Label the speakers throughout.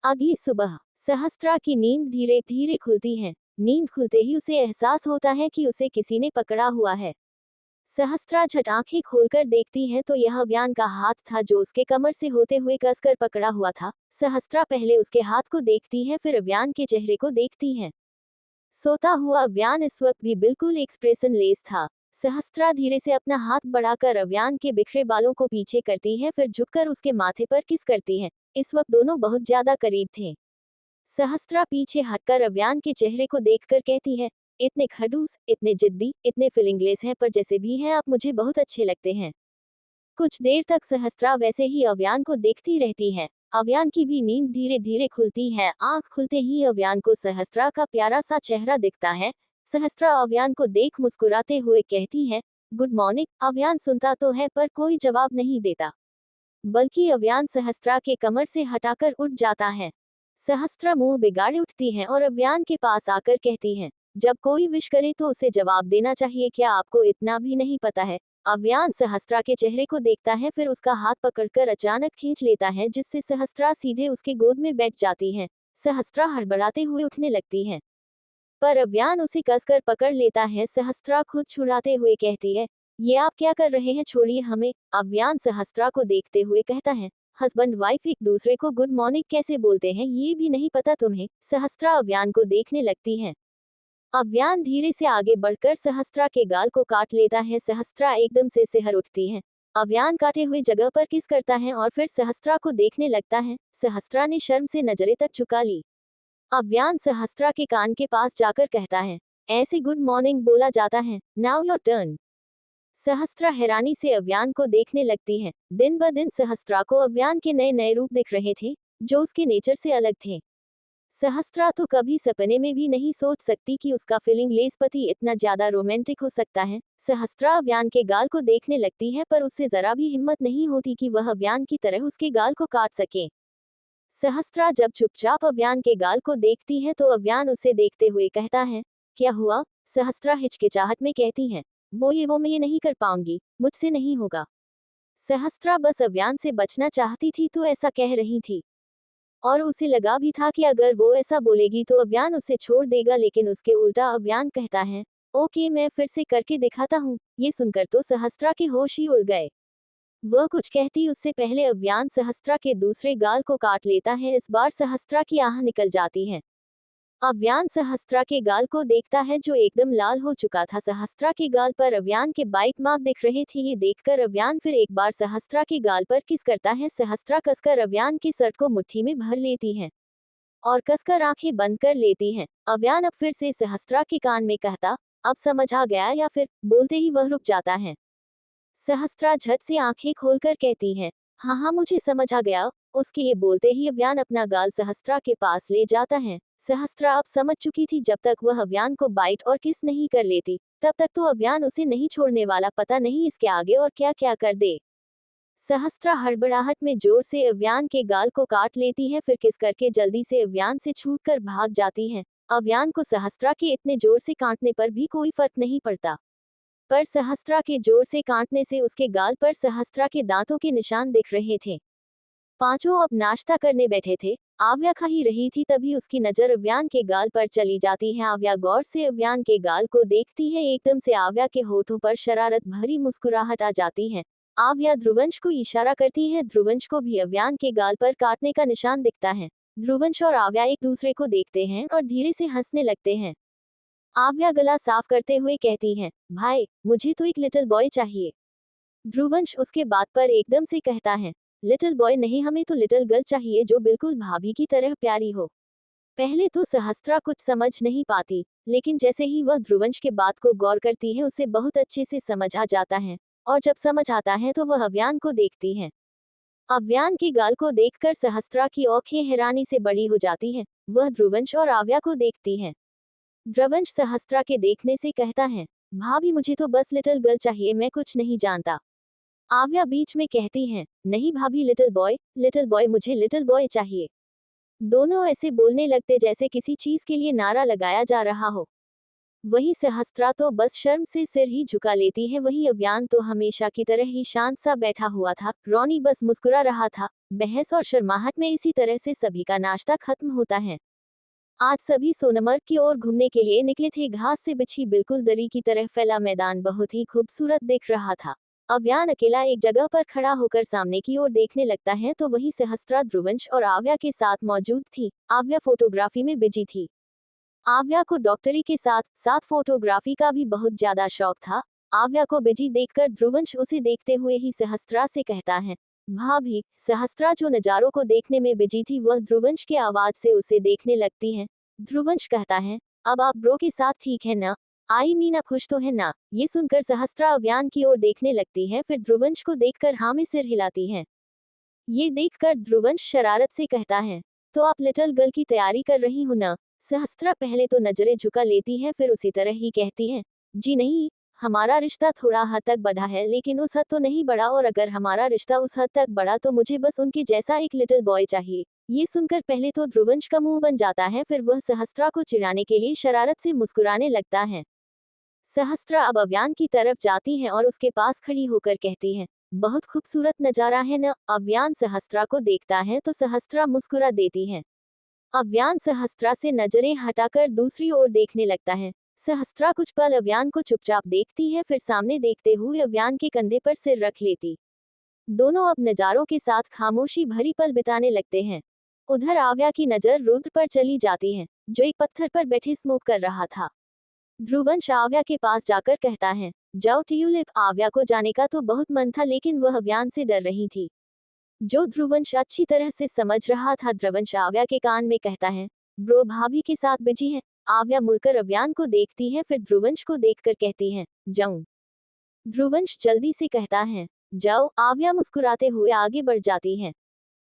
Speaker 1: अगली सुबह सहस्त्रा की नींद धीरे धीरे खुलती है। नींद खुलते ही उसे एहसास होता है कि उसे किसी ने पकड़ा हुआ है। सहस्त्रा झट आंखें खोलकर देखती है तो यह अव्यान का हाथ था जो उसके कमर से होते हुए कसकर पकड़ा हुआ था। सहस्त्रा पहले उसके हाथ को देखती है, फिर अव्यान के चेहरे को देखती है। सोता हुआ अव्यान इस वक्त भी बिल्कुल एक्सप्रेशन लेस था। सहस्त्रा धीरे से अपना हाथ बढ़ाकर अव्यान के बिखरे बालों को पीछे करती है, फिर झुककर उसके माथे पर किस करती है। इस वक्त दोनों बहुत ज्यादा करीब थे। सहस्त्रा पीछे हटकर अव्यान के चेहरे को देखकर कहती है, इतने खड़ूस, इतने जिद्दी, इतने फीलिंगलेस हैं, पर जैसे भी हैं आप मुझे बहुत अच्छे लगते हैं। कुछ देर तक सहस्त्रा वैसे ही अव्यान को देखती रहती है। अव्यान की भी नींद धीरे धीरे खुलती है। आंख खुलते ही अव्यान को सहस्त्रा का प्यारा सा चेहरा दिखता है। सहस्त्रा अव्यान को देख मुस्कुराते हुए कहती है, गुड मॉर्निंग। अव्यान सुनता तो है पर कोई जवाब नहीं देता, बल्कि अव्यान सहस्त्रा के कमर से हटाकर उठ जाता है। सहस्त्रा मुंह बिगाड़े उठती है और अव्यान के पास आकर कहती है, जब कोई विश करे तो उसे जवाब देना चाहिए, क्या आपको इतना भी नहीं पता है। अव्यान सहस्त्रा के चेहरे को देखता है, फिर उसका हाथ पकड़कर अचानक खींच लेता है, जिससे सहस्त्रा सीधे उसके गोद में बैठ जाती है। सहस्त्रा हड़बड़ाते हुए उठने लगती है, पर अव्यान उसे कसकर पकड़ लेता है। सहस्त्रा खुद छुड़ाते हुए कहती है, ये आप क्या कर रहे हैं, छोड़िए हमें। अव्यान सहस्त्रा को देखते हुए कहता है, हस्बैंड वाइफ एक दूसरे को गुड मॉर्निंग कैसे बोलते हैं ये भी नहीं पता तुम्हें। सहस्त्रा अव्यान को देखने लगती है। अव्यान धीरे से आगे बढ़कर सहस्त्रा के गाल को काट लेता है। सहस्त्रा एकदम से सिहर उठती है। अव्यान काटे हुए जगह पर किस करता है और फिर सहस्त्रा को देखने लगता है। सहस्त्रा ने शर्म से नजरें तक झुका ली। अव्यान सहस्त्रा के कान के पास जाकर कहता है, ऐसे गुड मॉर्निंग बोला जाता है, नाउ योर टर्न। सहस्त्रा हैरानी से अव्यान को देखने लगती है। दिन ब दिन सहस्त्रा को अव्यान के नए नए रूप दिख रहे थे, जो उसके नेचर से अलग थे। सहस्त्रा तो कभी सपने में भी नहीं सोच सकती कि उसका फीलिंग लेस पति इतना ज्यादा रोमांटिक हो सकता है। सहस्त्रा अव्यान के गाल को देखने लगती है, पर उससे जरा भी हिम्मत नहीं होती कि वह अव्यान की तरह उसके गाल को काट सके। सहस्त्रा जब चुपचाप अव्यान के गाल को देखती है तो अव्यान उसे देखते हुए कहता है, क्या हुआ। सहस्त्रा हिचकिचाहट में कहती है, वो मैं ये नहीं कर पाऊंगी, मुझसे नहीं होगा। सहस्त्रा बस अव्यान से बचना चाहती थी तो ऐसा कह रही थी, और उसे लगा भी था कि अगर वो ऐसा बोलेगी तो अव्यान उसे छोड़ देगा, लेकिन उसके उल्टा अव्यान कहता है, ओके मैं फिर से करके दिखाता हूँ। ये सुनकर तो सहस्त्रा के होश ही उड़ गए। वह कुछ कहती उससे पहले अव्यान सहस्त्रा के दूसरे गाल को काट लेता है। इस बार सहस्त्रा की आह निकल जाती है। अव्यान सहस्त्रा के गाल को देखता है जो एकदम लाल हो चुका था। सहस्त्रा के गाल पर अव्यान के बाइट मार्क दिख रहे थे। ये देखकर अव्यान फिर एक बार सहस्त्रा के गाल पर किस करता है। सहस्त्रा कसकर अव्यान के शर्ट को मुट्ठी में भर लेती है और कसकर आंखें बंद कर लेती है। अव्यान अब फिर से सहस्त्रा के कान में कहता, अब समझ आ गया, या फिर बोलते ही वह रुक जाता है। सहस्त्रा झट से आंखें खोलकर कहती है, हाँ हाँ मुझे समझ आ गया। उसके ये बोलते ही अव्यान अपना गाल सहस्त्रा के पास ले जाता है। सहस्त्रा अब समझ चुकी थी, जब तक वह अव्यान को बाइट और किस नहीं कर लेती तब तक तो अव्यान उसे नहीं छोड़ने वाला, पता नहीं इसके आगे और क्या क्या कर दे। सहस्त्रा हड़बड़ाहट में जोर से अव्यान के गाल को काट लेती है, फिर किस करके जल्दी से अव्यान से छूटकर भाग जाती है। अव्यान को सहस्त्रा के इतने जोर से काटने पर भी कोई फर्क नहीं पड़ता, पर सहस्त्रा के जोर से काटने से उसके गाल पर सहस्त्रा के दांतों के निशान दिख रहे थे। पांचों अब नाश्ता करने बैठे थे। आव्या खा ही रही थी, तभी उसकी नजर अव्यान के गाल पर चली जाती है। आव्या गौर से अव्यान के गाल को देखती है। एकदम से आव्या के होठों पर शरारत भरी मुस्कुराहट आ जाती है। आव्या ध्रुवंश को इशारा करती है। ध्रुवंश को भी अव्यान के गाल पर काटने का निशान दिखता है। ध्रुवंश और आव्या एक दूसरे को देखते हैं और धीरे से हंसने लगते हैं। आव्या गला साफ करते हुए कहती है, भाई मुझे तो एक लिटिल बॉय चाहिए। ध्रुवंश उसके बात पर एकदम से कहता है, लिटिल बॉय नहीं, हमें तो लिटिल गर्ल चाहिए जो बिल्कुल भाभी की तरह प्यारी हो। पहले तो सहस्त्रा कुछ समझ नहीं पाती, लेकिन जैसे ही वह ध्रुवंश के बात को गौर करती है उसे बहुत अच्छे से समझ आ जाता है, और जब समझ आता है तो वह अव्यान को देखती है। अव्यान के गाल को देखकर सहस्त्रा की आंखें हैरानी से बड़ी हो जाती है। वह ध्रुवंश और आव्या को देखती है। ध्रुवंश सहस्त्रा के देखने से कहता है, भाभी मुझे तो बस लिटिल गर्ल चाहिए, मैं कुछ नहीं जानता। आव्या बीच में कहती है, नहीं भाभी, लिटिल बॉय मुझे लिटिल बॉय चाहिए। दोनों ऐसे बोलने लगते जैसे किसी चीज के लिए नारा लगाया जा रहा हो। वही सहस्त्रा तो बस शर्म से सिर ही झुका लेती है। वही अव्यान तो हमेशा की तरह ही शांत सा बैठा हुआ था। रॉनी बस मुस्कुरा रहा था। बहस और शर्माहट में इसी तरह से सभी का नाश्ता खत्म होता है। आज सभी सोनमर्ग की ओर घूमने के लिए निकले थे। घास से बिछी बिल्कुल दरी की तरह फैला मैदान बहुत ही खूबसूरत दिख रहा था। अव्यान अकेला एक जगह पर खड़ा होकर सामने की ओर देखने लगता है तो वही सहस्त्रा ध्रुवंश और आव्या के साथ मौजूद थी। आव्या फोटोग्राफी में बिजी थी। आव्या को डॉक्टरी के साथ साथ फोटोग्राफी का भी बहुत ज्यादा शौक था। आव्या को बिजी देखकर ध्रुवंश उसे देखते हुए ही सहस्त्रा से कहता है, भाभी। सहस्त्रा जो नजारों को देखने में बिजी थी वह ध्रुवंश के आवाज से उसे देखने लगती है। ध्रुवंश कहता है, अब आप ब्रो के साथ ठीक है ना? आई मीन आप खुश तो है ना? ये सुनकर सहस्त्रा अव्यान की ओर देखने लगती है, फिर ध्रुवंश को देखकर हाँ में सिर हिलाती है। ये देखकर ध्रुवंश शरारत से कहता है, तो आप लिटिल गर्ल की तैयारी कर रही हो ना? सहस्त्रा पहले तो नजरें झुका लेती है, फिर उसी तरह ही कहती है, जी नहीं, हमारा रिश्ता थोड़ा हद तक बढ़ा है लेकिन उस हद तो नहीं बढ़ा, और अगर हमारा रिश्ता उस हद तक बढ़ा तो मुझे बस उनके जैसा एक लिटिल बॉय चाहिए। ये सुनकर पहले तो ध्रुवंश का मुंह बन जाता है, फिर वह सहस्त्रा को चिढ़ाने के लिए शरारत से मुस्कुराने लगता है। सहस्त्रा अब अव्यान की तरफ जाती है और उसके पास खड़ी होकर कहती है, बहुत खूबसूरत नजारा है न? अव्यान सहस्त्रा को देखता है तो सहस्त्रा मुस्कुरा देती है। अव्यान सहस्त्रा से नजरें हटाकर दूसरी ओर देखने लगता है। सहस्त्रा कुछ पल अव्यान को चुपचाप देखती है, फिर सामने देखते हुए अव्यान के कंधे पर सिर रख लेती। दोनों अब नजारों के साथ खामोशी भरी पल बिताने लगते हैं। उधर आव्या की नजर रुद्र पर चली जाती है, जो एक पत्थर पर बैठे स्मोक कर रहा था। ध्रुवंश आव्या के पास जाकर कहता है, जाओ ट्यूलिप। आव्या को जाने का तो बहुत मन था लेकिन वह अव्यान से डर रही थी, जो ध्रुवंश अच्छी तरह से समझ रहा था। ध्रुवंश आव्या के कान में कहता है, ब्रो भाभी के साथ बिजी है। आव्या मुड़कर अव्यान को देखती है, फिर ध्रुवंश को देखकर कहती है, जाऊं? ध्रुवंश जल्दी से कहता है, जाओ। आव्या मुस्कुराते हुए आगे बढ़ जाती है।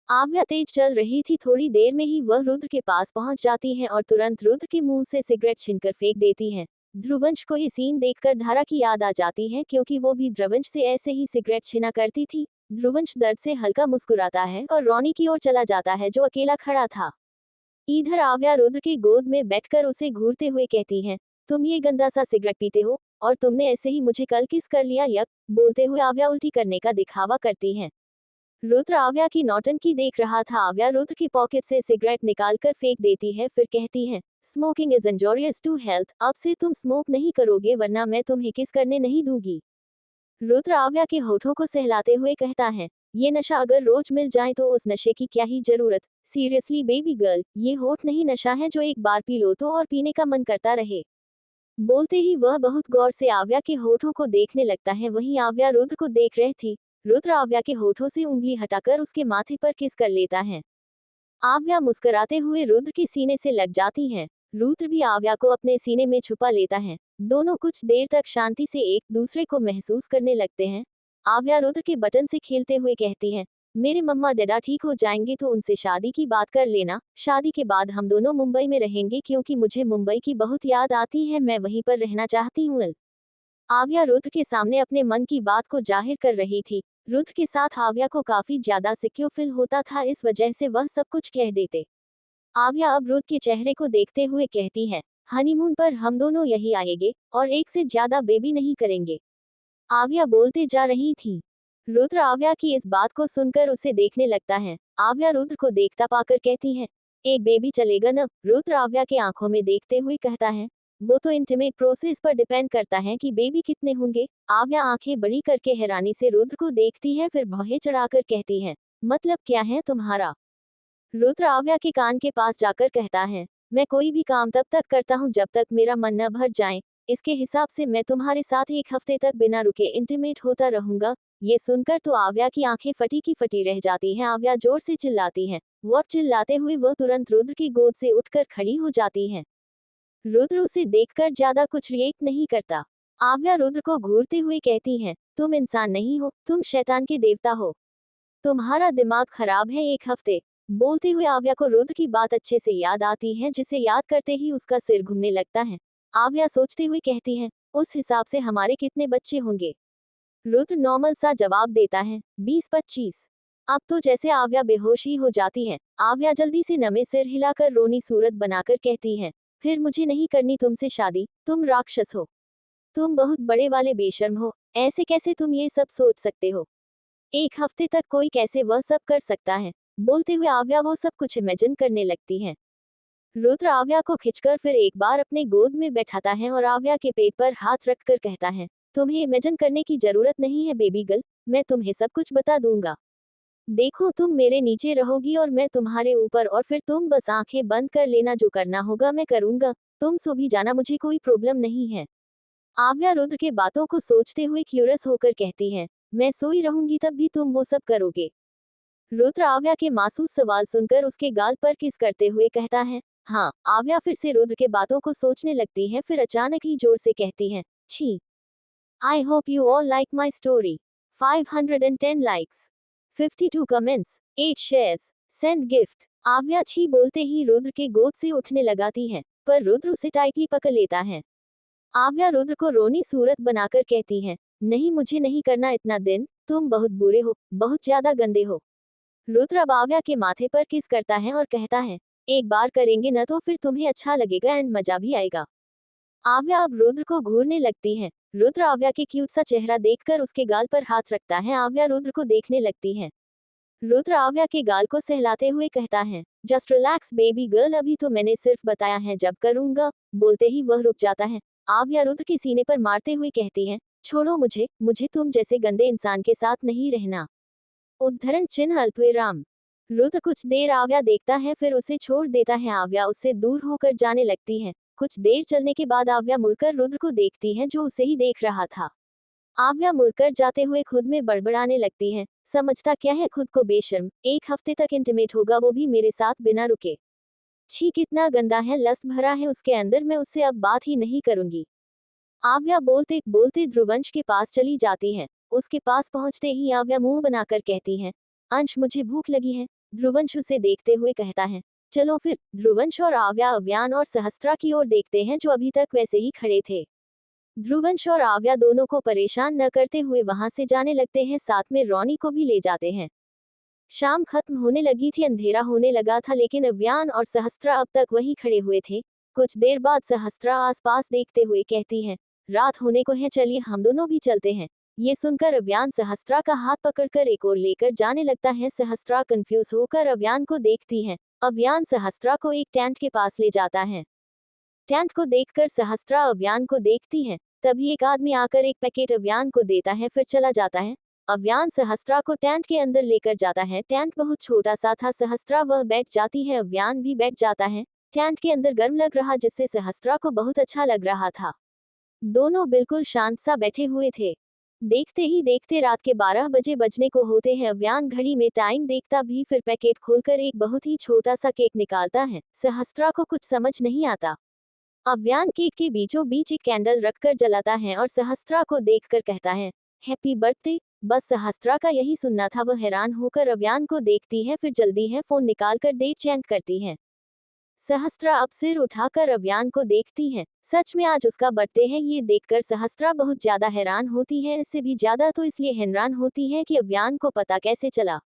Speaker 1: आव्या तेज चल रही थी। थोड़ी देर में ही वह रुद्र के पास पहुंच जाती है और तुरंत रुद्र के मुंह से सिगरेट छीनकर फेंक देती है। ध्रुवंश को ये सीन देखकर धारा की याद आ जाती है, क्योंकि वो भी ध्रुवंश से ऐसे ही सिगरेट छीना करती थी। ध्रुवंश दर्द से हल्का मुस्कुराता है और रॉनी की ओर चला जाता है, जो अकेला खड़ा था। इधर आव्या रुद्र की गोद में बैठकर उसे घूरते हुए कहती है, तुम ये गंदा सा सिगरेट पीते हो, और तुमने ऐसे ही मुझे कल किस कर लिया, यक। बोलते हुए आव्या उल्टी करने का दिखावा करती है। रुद्र आव्या की नौटंकी देख रहा था। आव्या रुद्र की पॉकेट से सिगरेट निकालकर फेंक देती है, फिर कहती है, smoking is injurious to health. अब से तुम स्मोक नहीं करोगे वरना मैं तुम्हें किस करने नहीं दूंगी। रुद्र आव्या के होठों को सहलाते हुए कहता है, ये नशा अगर रोज मिल जाए तो उस नशे की क्या ही जरूरत। सीरियसली बेबी गर्ल, ये होठ नहीं नशा है जो एक बार पी लो तो और पीने का मन करता रहे। बोलते ही वह बहुत गौर से आव्या के होठों को देखने लगता है। वहीं आव्या रुद्र को देख रही थी। रुद्र आव्या के होठों से उंगली हटाकर उसके माथे पर किस कर लेता है। आव्या मुस्कुराते हुए रुद्र के सीने से लग जाती है। रुद्र भी आव्या को अपने सीने में छुपा लेता है। दोनों कुछ देर तक शांति से एक दूसरे को महसूस करने लगते हैं। आव्या रुद्र के बटन से खेलते हुए कहती है, मेरे मम्मा डैडा ठीक हो जाएंगे तो उनसे शादी की बात कर लेना। शादी के बाद हम दोनों मुंबई में रहेंगे, क्योंकि मुझे मुंबई की बहुत याद आती है, मैं वहीं पर रहना चाहती हूँ। आव्या रुद्र के सामने अपने मन की बात को जाहिर कर रही थी। रुद्र के साथ आव्या को काफी ज्यादा सिक्योर फील होता था, इस वजह से वह सब कुछ कह देते। आव्या अब रुद्र के चेहरे को देखते हुए कहती है, हनीमून पर हम दोनों यही आएंगे और एक से ज्यादा बेबी नहीं करेंगे। आव्या बोलते जा रही थी। रुद्र आव्या की इस बात को सुनकर उसे देखने लगता है। आव्या रुद्र को देखता पाकर कहती है, एक बेबी चलेगा न? रुद्र आव्या के आंखों में देखते हुए कहता है, वो तो इंटीमेट प्रोसेस पर डिपेंड करता है कि बेबी कितने होंगे। आव्या आंखें बड़ी करके हैरानी से रुद्र को देखती है, फिर भौहें चढ़ाकर कहती है, मतलब क्या है तुम्हारा? रुद्र आव्या के कान के पास जाकर कहता है, मैं कोई भी काम तब तक करता हूँ जब तक मेरा मन न भर जाए। इसके हिसाब से मैं तुम्हारे साथ एक हफ्ते तक बिना रुके इंटीमेट होता रहूंगा। ये सुनकर तो आव्या की आंखें फटी की फटी रह जाती हैं। आव्या जोर से चिल्लाती है। वो चिल्लाते हुए वह तुरंत रुद्र की गोद से उठकर खड़ी हो जाती है। रुद्र उसे देखकर ज्यादा कुछ रिएक्ट नहीं करता। आव्या रुद्र को घूरते हुए कहती है, तुम इंसान नहीं हो, तुम शैतान के देवता हो। तुम्हारा दिमाग खराब है। एक हफ्ते। बोलते हुए आव्या को रुद्र की बात अच्छे से याद आती है, जिसे याद करते ही उसका सिर घूमने लगता है। आव्या सोचते हुए कहती है, उस हिसाब से हमारे कितने बच्चे होंगे? रुद्र नॉर्मल सा जवाब देता है, 20-25। अब तो जैसे आव्या बेहोश ही हो जाती है। आव्या जल्दी से नमे सिर हिलाकर रोनी सूरत बनाकर कहती है, फिर मुझे नहीं करनी तुमसे शादी, तुम राक्षस हो। तुम बहुत बड़े वाले बेशर्म हो, ऐसे कैसे तुम ये सब सोच सकते हो? एक हफ्ते तक कोई कैसे वह सब कर सकता है? बोलते हुए आव्या वो सब कुछ इमेजिन करने लगती है। रुद्र आव्या को खिंचकर फिर एक बार अपने गोद में बैठाता है और आव्या के पेट पर हाथ रखकर कहता है, तुम्हें इमेजिन करने की जरूरत नहीं है बेबी गर्ल, मैं तुम्हें सब कुछ बता दूंगा। देखो तुम मेरे नीचे रहोगी और मैं तुम्हारे ऊपर, और फिर तुम बस आंखें बंद कर लेना, जो करना होगा मैं करूंगा। तुम सो भी जाना, मुझे कोई प्रॉब्लम नहीं है। आव्या रुद्र के बातों को सोचते हुए क्यूरियस होकर कहती है, मैं सोई रहूंगी तब भी तुम वो सब करोगे? रुद्र आव्या के मासूम सवाल सुनकर उसके गाल पर किस करते हुए कहता है, हाँ। आव्या फिर से रुद्र के बातों को सोचने लगती है, फिर अचानक ही जोर से कहती है, छी। I hope you all like my story. 510 likes, 52 comments, 8 shares, send gift. आव्या छी बोलते ही रुद्र के गोद से उठने लगाती है, पर रुद्र उसे टाइटली पकड़ लेता है। आव्या रुद्र को रोनी सूरत बनाकर कहती है, नहीं मुझे नहीं करना इतना दिन, तुम बहुत बुरे हो, बहुत ज्यादा गंदे हो। रुद्र अब आव्या के माथे पर किस करता है और कहता है, एक बार करेंगे न तो फिर तुम्हें अच्छा लगेगा एंड मजा भी आएगा। आव्या अब रुद्र को घूरने लगती है। रुद्र आव्या के क्यूट सा चेहरा देखकर उसके गाल पर हाथ रखता है। आव्या रुद्र को देखने लगती है। रुद्र आव्या के गाल को सहलाते हुए कहता है, जस्ट रिलैक्स बेबी गर्ल, अभी तो मैंने सिर्फ बताया है जब करूंगा। बोलते ही वह रुक जाता है। आव्या रुद्र के सीने पर मारते हुए कहती है, छोड़ो मुझे, मुझे तुम जैसे गंदे इंसान के साथ नहीं रहना। उद्धरण चिन्ह अल्पविराम। रुद्र कुछ देर आव्या देखता है, फिर उसे छोड़ देता है। आव्या उससे दूर होकर जाने लगती है। कुछ देर चलने के बाद आव्या मुड़कर रुद्र को देखती है, जो उसे ही देख रहा था। आव्या मुड़कर जाते हुए खुद में बड़बड़ाने लगती है, समझता क्या है खुद को बेशर्म, एक हफ्ते तक इंटीमेट होगा वो भी मेरे साथ बिना रुके। छी कितना गंदा है, लस्ट भरा है उसके अंदर, मैं उससे अब बात ही नहीं करूंगी। आव्या बोलते बोलते ध्रुवंश के पास चली जाती है। उसके पास पहुंचते ही आव्या मुंह बनाकर कहती है, अंश मुझे भूख लगी है। ध्रुवंश उसे देखते हुए कहता है, चलो फिर। ध्रुवंश और आव्या अव्यान और सहस्त्रा की ओर देखते हैं, जो अभी तक वैसे ही खड़े थे। ध्रुवंश और आव्या दोनों को परेशान न करते हुए वहां से जाने लगते हैं, साथ में रोनी को भी ले जाते हैं। शाम खत्म होने लगी थी, अंधेरा होने लगा था, लेकिन अव्यान और सहस्त्रा अब तक वहीं खड़े हुए थे। कुछ देर बाद सहस्त्रा आसपास देखते हुए कहती है, रात होने को है, चलिए हम दोनों भी चलते हैं। ये सुनकर अव्यान सहस्त्रा का हाथ पकड़कर एक और लेकर जाने लगता है। सहस्त्रा कंफ्यूज होकर अव्यान को देखती है। अव्यान सहस्त्रा को एक टेंट के पास ले जाता है। टेंट को देखकर सहस्त्रा अव्यान को देखती है। तभी एक आदमी आकर एक पैकेट अव्यान को देता है, फिर चला जाता है। अव्यान सहस्त्रा को टेंट के अंदर लेकर जाता है। टेंट बहुत छोटा सा था। सहस्त्रा वह बैठ जाती है, अव्यान भी बैठ जाता है। टेंट के अंदर गर्म लग रहा, जिससे सहस्त्रा को बहुत अच्छा लग रहा था। दोनों बिल्कुल शांत सा बैठे हुए थे। देखते ही देखते रात के 12 बजे बजने को होते हैं। अव्यान घड़ी में टाइम देखता भी फिर पैकेट खोलकर एक बहुत ही छोटा सा केक निकालता है। सहस्त्रा को कुछ समझ नहीं आता। अव्यान केक के बीचों बीच एक कैंडल रखकर जलाता है और सहस्त्रा को देखकर कहता है, हैप्पी बर्थडे। बस सहस्त्रा का यही सुनना था। वह हैरान होकर अव्यान को देखती है, फिर जल्दी है फोन निकालकर डेट चेंज करती है। सहस्त्रा अब सिर उठाकर अव्यान को देखती है। सच में आज उसका बर्थडे है। ये देखकर सहस्त्रा बहुत ज्यादा हैरान होती है। इससे भी ज्यादा तो इसलिए हैरान होती है कि अव्यान को पता कैसे चला।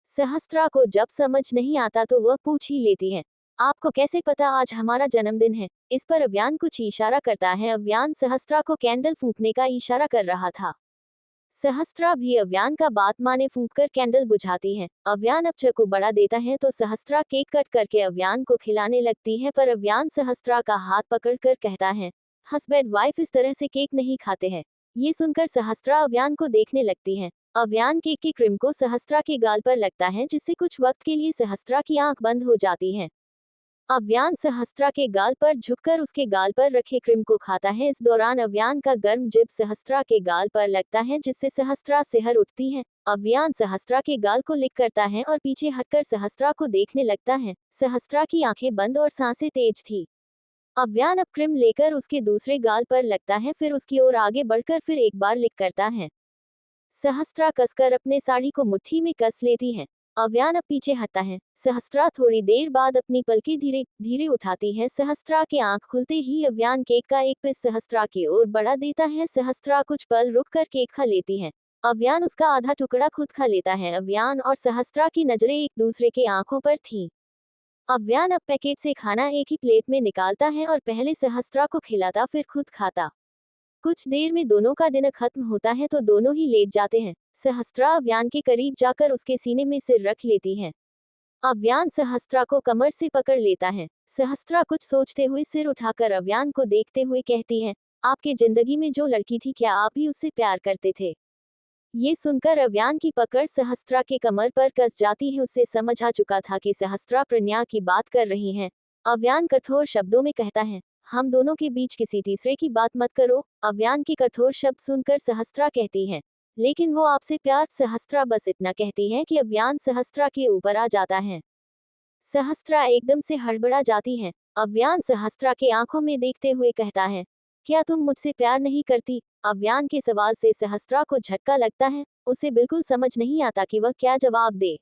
Speaker 1: सहस्त्रा को जब समझ नहीं आता तो वह पूछ ही लेती है, आपको कैसे पता आज हमारा जन्मदिन है? इस पर अव्यान कुछ इशारा करता है। अव्यान सहस्त्रा को कैंडल फूंकने का इशारा कर रहा था। सहस्त्रा भी अव्यान का बात माने फूंककर कैंडल बुझाती है। अव्यान अब चाकू बढ़ा देता है तो सहस्त्रा केक कट करके अव्यान को खिलाने लगती है, पर अव्यान सहस्त्रा का हाथ पकड़कर कहता है, हस्बैंड वाइफ इस तरह से केक नहीं खाते हैं। ये सुनकर सहस्त्रा अव्यान को देखने लगती है। अव्यान केक के क्रीम को सहस्त्रा के गाल पर लगता है, जिससे कुछ वक्त के लिए सहस्त्रा की आंख बंद हो जाती है। अव्यान सहस्त्रा के गाल पर झुककर उसके गाल पर रखे क्रीम को खाता है। इस दौरान अव्यान का गर्म जिभ सहस्त्रा के गाल पर लगता है, जिससे सहस्त्रा सिहर उठती है। अव्यान सहस्त्रा के गाल को लिक करता है और पीछे हटकर सहस्त्रा को देखने लगता है। सहस्त्रा की आंखें बंद और सांसें तेज थी। अव्यान अब क्रीम लेकर उसके दूसरे गाल पर लगता है, फिर उसकी ओर आगे बढ़कर फिर एक बार लिक करता है। सहस्त्रा कसकर अपने साड़ी को मुट्ठी में कस लेती है। अव्यान अब पीछे हटता है। सहस्त्रा थोड़ी देर बाद अपनी पलकें धीरे धीरे उठाती है। सहस्त्रा के आंख खुलते ही अव्यान केक का एक पीस सहस्त्रा की ओर बढ़ा देता है। सहस्त्रा कुछ पल रुककर केक खा लेती है। अव्यान उसका आधा टुकड़ा खुद खा लेता है। अव्यान और सहस्त्रा की नजरें एक दूसरे के आंखों पर थीं। अव्यान अब पैकेट से खाना एक ही प्लेट में निकालता है और पहले सहस्त्रा को खिलाता फिर खुद खाता। कुछ देर में दोनों का डिनर खत्म होता है तो दोनों ही लेट जाते हैं। सहस्त्रा अव्यान के करीब जाकर उसके सीने में सिर रख लेती है। अव्यान सहस्त्रा को कमर से पकड़ लेता है। सहस्त्रा कुछ सोचते हुए सिर उठाकर अव्यान को देखते हुए कहती है, आपके जिंदगी में जो लड़की थी क्या आप भी उससे प्यार करते थे? ये सुनकर अव्यान की पकड़ सहस्त्रा के कमर पर कस जाती है। उससे समझ आ चुका था कि सहस्त्रा प्रणया की बात कर रही है। अव्यान कठोर शब्दों में कहता है, हम दोनों के बीच किसी तीसरे की बात मत करो। अव्यान के कठोर शब्द सुनकर सहस्त्रा कहती है, लेकिन वो आपसे प्यार। सहस्त्रा बस इतना कहती है कि अव्यान सहस्त्रा के ऊपर आ जाता है। सहस्त्रा एकदम से हड़बड़ा जाती है। अव्यान सहस्त्रा के आंखों में देखते हुए कहता है, क्या तुम मुझसे प्यार नहीं करती? अव्यान के सवाल से सहस्त्रा को झटका लगता है। उसे बिल्कुल समझ नहीं आता कि वह क्या जवाब दे,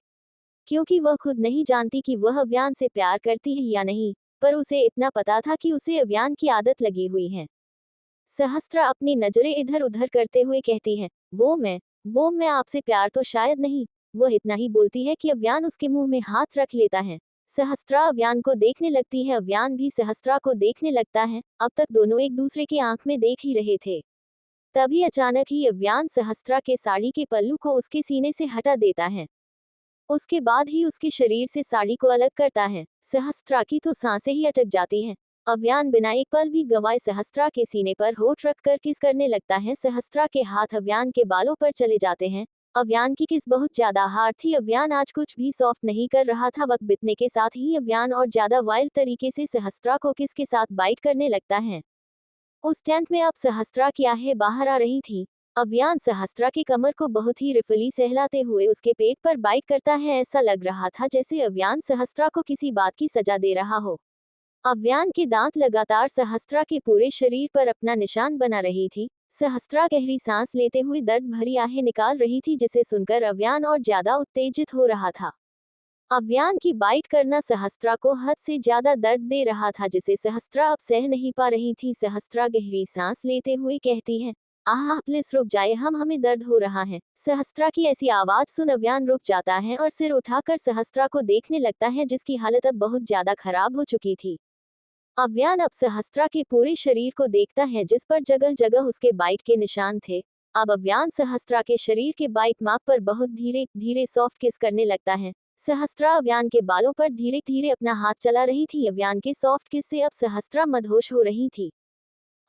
Speaker 1: क्योंकि वह खुद नहीं जानती कि वह अव्यान से प्यार करती है या नहीं, पर उसे इतना पता था कि उसे अव्यान की आदत लगी हुई है। सहस्त्रा अपनी नजरें इधर उधर करते हुए कहती है, वो मैं आपसे प्यार तो शायद नहीं। वह इतना ही बोलती है कि अव्यान उसके मुंह में हाथ रख लेता है। सहस्त्रा अव्यान को देखने लगती है, अव्यान भी सहस्त्रा को देखने लगता है। अब तक दोनों एक दूसरे की आंख में देख ही रहे थे। तभी अचानक ही अव्यान सहस्त्रा के साड़ी के पल्लू को उसके सीने से हटा देता है। उसके बाद ही उसके शरीर से साड़ी को अलग करता है। सहस्त्रा की तो सांसें ही अटक जाती हैं। अव्यान बिना एक पल भी गंवाए सहस्त्रा के सीने पर होठ रखकर किस करने लगता है। सहस्त्रा के हाथ अव्यान के बालों पर चले जाते हैं। अव्यान की किस बहुत ज्यादा हार्ड थी। अव्यान आज कुछ भी सॉफ्ट नहीं कर रहा था। वक्त बीतने के साथ ही अव्यान और ज्यादा वाइल्ड तरीके से सहस्त्रा को किस के साथ बाइट करने लगता है। उस टेंट में अब सहस्त्रा की आहें बाहर आ रही थी। अव्यान सहस्त्रा की कमर को बहुत ही रिफली सहलाते हुए उसके पेट पर बाइट करता है। ऐसा लग रहा था जैसे अव्यान सहस्त्रा को किसी बात की सजा दे रहा हो। अव्यान के दांत लगातार सहस्त्रा के पूरे शरीर पर अपना निशान बना रही थी। सहस्त्रा गहरी सांस लेते हुए दर्द भरी आहें निकाल रही थी, जिसे सुनकर अव्यान और ज्यादा उत्तेजित हो रहा था। अव्यान की बाइट करना सहस्त्रा को हद से ज्यादा दर्द दे रहा था, जिसे सहस्त्रा अब सह नहीं पा रही थी। सहस्त्रा गहरी सांस लेते हुए कहती है, आह प्लीज रुक जाए, हमें दर्द हो रहा है। सहस्त्रा की ऐसी आवाज सुन अव्यान रुक जाता है और सिर उठाकर सहस्त्रा को देखने लगता है, जिसकी हालत अब बहुत ज्यादा खराब हो चुकी थी। अव्यान अब सहस्त्रा के पूरे शरीर को देखता है, जिस पर जगह जगह उसके बाइट के निशान थे। अब अव्यान सहस्त्रा के शरीर के बाइट मार्क पर बहुत धीरे धीरे सॉफ्ट किस करने लगता है। सहस्त्रा अव्यान के बालों पर धीरे धीरे अपना हाथ चला रही थी। अव्यान के सॉफ्ट किस से अब सहस्त्रा मदहोश हो रही थी।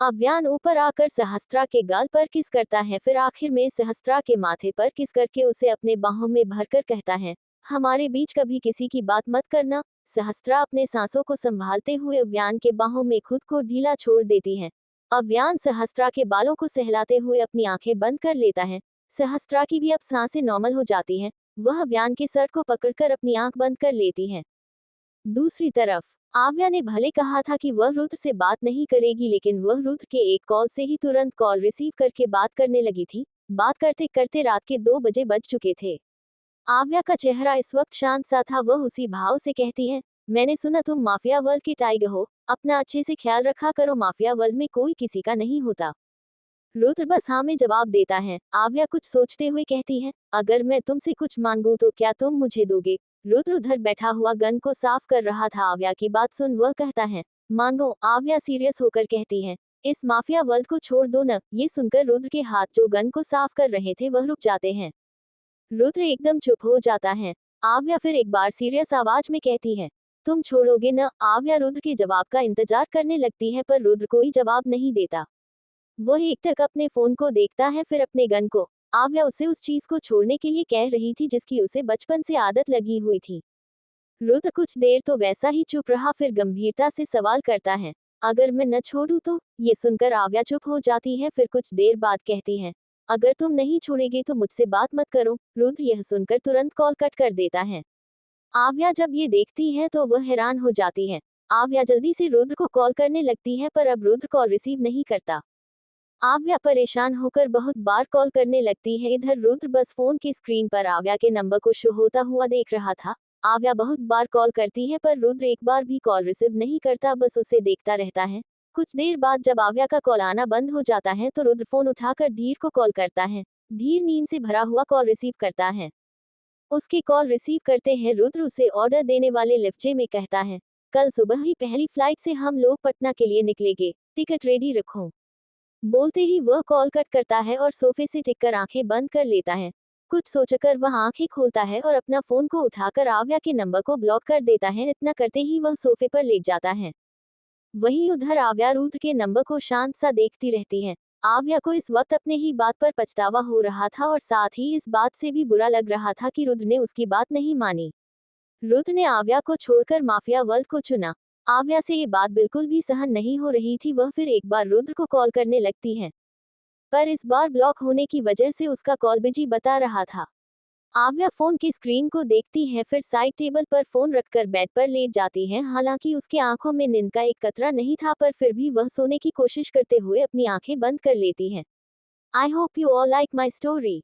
Speaker 1: अव्यान ऊपर आकर सहस्त्रा के गाल पर किस करता है, फिर आखिर में सहस्त्रा के माथे पर किस करके उसे अपने बाहों में भरकर कहता है, हमारे बीच कभी किसी की बात मत करना। सहस्त्रा अपने सांसों को संभालते हुए अव्यान के बाहों में खुद को ढीला छोड़ देती है। अव्यान सहस्त्रा के बालों को सहलाते हुए अपनी आंखें बंद कर लेता है। सहस्त्रा की भी अब सांसें नॉर्मल हो जाती हैं। वह अव्यान के सर को पकड़कर अपनी आंख बंद कर लेती है। दूसरी तरफ आव्या ने भले कहा था कि वह रुद्र से बात नहीं करेगी, लेकिन वह रुद्र के एक कॉल से ही तुरंत कॉल रिसीव करके बात करने लगी थी। बात करते करते रात के 2 बजे बज चुके थे। आव्या का चेहरा इस वक्त शांत सा था। वह उसी भाव से कहती है, मैंने सुना तुम माफिया वर्ल्ड के टाइगर हो, अपना अच्छे से ख्याल रखा करो, माफिया वर्ल्ड में कोई किसी का नहीं होता। रुद्र बस हाँ में जवाब देता है। आव्या कुछ सोचते हुए कहती है, अगर मैं तुमसे कुछ मांगू तो क्या तुम मुझे दोगे? रुद्र उधर बैठा हुआ गन को साफ कर रहा था। आव्या की बात सुन वह कहता है, मांगो। आव्या सीरियस होकर कहती है, इस माफिया वर्ल्ड को छोड़ दो न। ये सुनकर रुद्र के हाथ जो गन को साफ कर रहे थे वह रुक जाते हैं। रुद्र एकदम चुप हो जाता है। आव्या फिर एक बार सीरियस आवाज में कहती है, तुम छोड़ोगे न? आव्या रुद्र के जवाब का इंतजार करने लगती है, पर रुद्र कोई जवाब नहीं देता। वह एकटक अपने फोन को देखता है, फिर अपने गन को। आव्या उसे उस चीज को छोड़ने के लिए कह रही थी जिसकी उसे बचपन से आदत लगी हुई थी। रुद्र कुछ देर तो वैसा ही चुप रहा, फिर गंभीरता से सवाल करता है, अगर मैं न छोड़ूं तो? ये सुनकर आव्या चुप हो जाती है, फिर कुछ देर बाद कहती है, अगर तुम नहीं छोड़ेगे तो मुझसे बात मत करो। रुद्र यह सुनकर तुरंत कॉल कट कर देता है। आव्या जब ये देखती है तो वह हैरान हो जाती है। आव्या जल्दी से रुद्र को कॉल करने लगती है, पर अब रुद्र कॉल रिसीव नहीं करता। आव्या परेशान होकर बहुत बार कॉल करने लगती है। इधर रुद्र बस फोन की स्क्रीन पर आव्या के नंबर को शो होता हुआ देख रहा था। आव्या बहुत बार कॉल करती है, पर रुद्र एक बार भी कॉल रिसीव नहीं करता, बस उसे देखता रहता है। कुछ देर बाद जब आव्या का कॉल आना बंद हो जाता है तो रुद्र फोन उठाकर धीर को कॉल करता है। धीर नींद से भरा हुआ कॉल रिसीव करता है। उसके कॉल रिसीव करते हैं रुद्र। उसे ऑर्डर देने वाले लिफ्जे में कहता है, कल सुबह ही पहली फ्लाइट से हम लोग पटना के लिए निकलेंगे, टिकट रेडी रखो। बोलते ही वह कॉल कट करता है और सोफे से टिककर आंखें बंद कर लेता है। कुछ सोचकर वह आंखें खोलता है और अपना फोन को उठाकर आव्या के नंबर को ब्लॉक कर देता है। इतना करते ही वह सोफे पर लेट जाता है। वहीं उधर आव्या रुद्र के नंबर को शांत सा देखती रहती है। आव्या को इस वक्त अपने ही बात पर पछतावा हो रहा था और साथ ही इस बात से भी बुरा लग रहा था कि रुद्र ने उसकी बात नहीं मानी। रुद्र ने आव्या को छोड़कर माफिया वर्ल्ड को चुना। आव्या से ये बात बिल्कुल भी सहन नहीं हो रही थी। वह फिर एक बार रुद्र को कॉल करने लगती है, पर इस बार ब्लॉक होने की वजह से उसका कॉल बिजी बता रहा था। आव्या फोन की स्क्रीन को देखती है, फिर साइड टेबल पर फोन रखकर बेड पर लेट जाती है। हालांकि उसके आंखों में नींद का एक कतरा नहीं था, पर फिर भी वह सोने की कोशिश करते हुए अपनी आंखें बंद कर लेती है। I hope you all like my story.